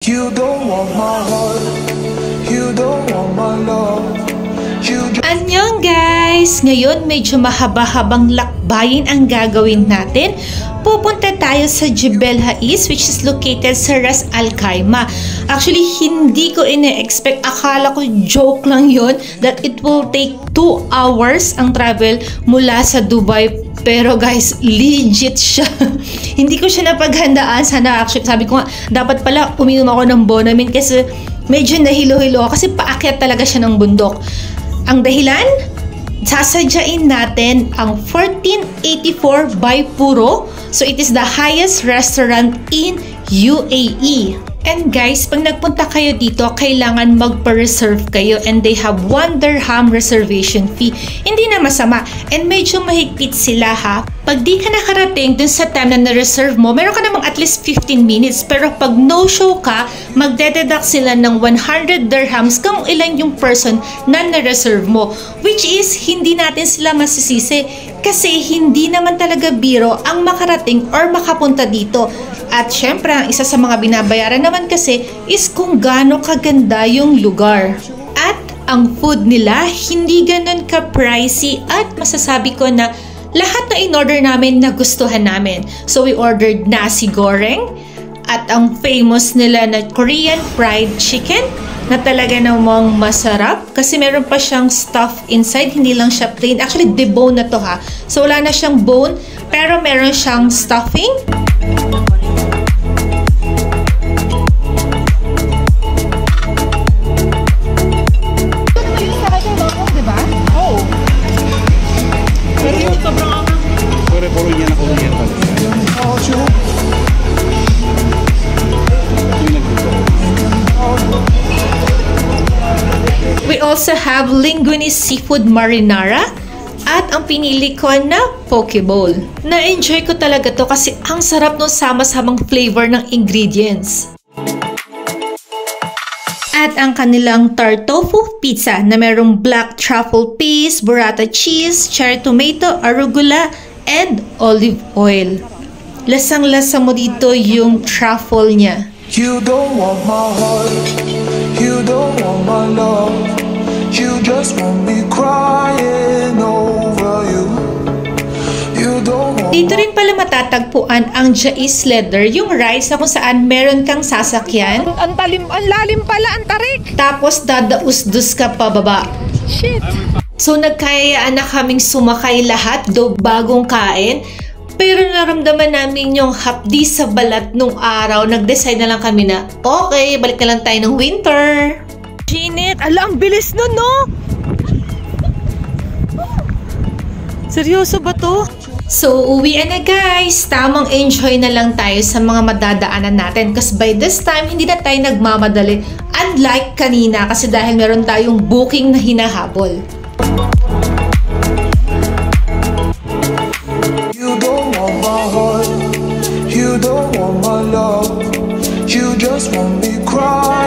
You don't want my heart, you don't want my love. Annyeong guys! Ngayon medyo mahaba-habang lakbayin ang gagawin natin. Pupunta tayo sa Jebel Hais, which is located sa Ras Al Khaimah. Actually, hindi ko ine-expect. Akala ko joke lang yon that it will take 2 hours ang travel mula sa Dubai. Pero guys, legit siya. Hindi ko siya napaghandaan. Sana actually, sabi ko nga, dapat pala uminom ako ng Bonamine kasi medyo nahilo-hilo ako kasi paakyat talaga siya ng bundok. Ang dahilan, sasadyain natin ang 1484 by Puro. So it is the highest restaurant in UAE. And guys, pag nagpunta kayo dito, kailangan magpa-reserve kayo and they have 1 dirham reservation fee. Hindi na masama and medyo mahigpit sila ha. Pag di ka nakarating dun sa time na na-reserve mo, meron ka namang at least 15 minutes. Pero pag no-show ka, magdededuct sila ng 100 dirhams kung ilan yung person na na-reserve mo. Which is, hindi natin sila masisisi kasi hindi naman talaga biro ang makarating or makapunta dito. At syempre, ang isa sa mga binabayaran naman kasi is kung gaano kaganda yung lugar. At ang food nila, hindi ganun ka-pricey at masasabi ko na lahat na in-order namin nagustuhan namin. So we ordered nasi goreng at ang famous nila na Korean fried chicken na talaga namang masarap kasi meron pa siyang stuff inside, hindi lang siya plain. Actually, debone na to ha. So wala na siyang bone pero meron siyang stuffing. We also have linguine seafood marinara at ang pinili ko na poke bowl. Na-enjoy ko talaga to kasi ang sarap ng sama-samang flavor ng ingredients. At ang kanilang tart tofu pizza na merong black truffle paste, burrata cheese, cherry tomato, arugula, and olive oil. Lasang-lasa mo dito yung truffle niya. You don't want my heart, you don't want my love. You just want me crying over you. You don't want. Dito rin pala matatagpuan ang Jais Leather, yung rice na kung saan meron kang sasakyan. Ang lalim pala, ang tarik. Tapos dadaus-dus ka pababa. Shit. So nagkayaan na kaming sumakay lahat do bagong kain. Pero naramdaman namin yung hapdi sa balat nung araw. Nag-decide na lang kami na, okay, balik na lang tayo ng winter. Ginit, ala, ang bilis nun, no? Seryoso ba to? So, uwian na guys. Tamang enjoy na lang tayo sa mga madadaanan natin. Kasi by this time, hindi na tayo nagmamadali. Unlike kanina, kasi dahil meron tayong booking na hinahabol. You don't want my love, you just want me cry.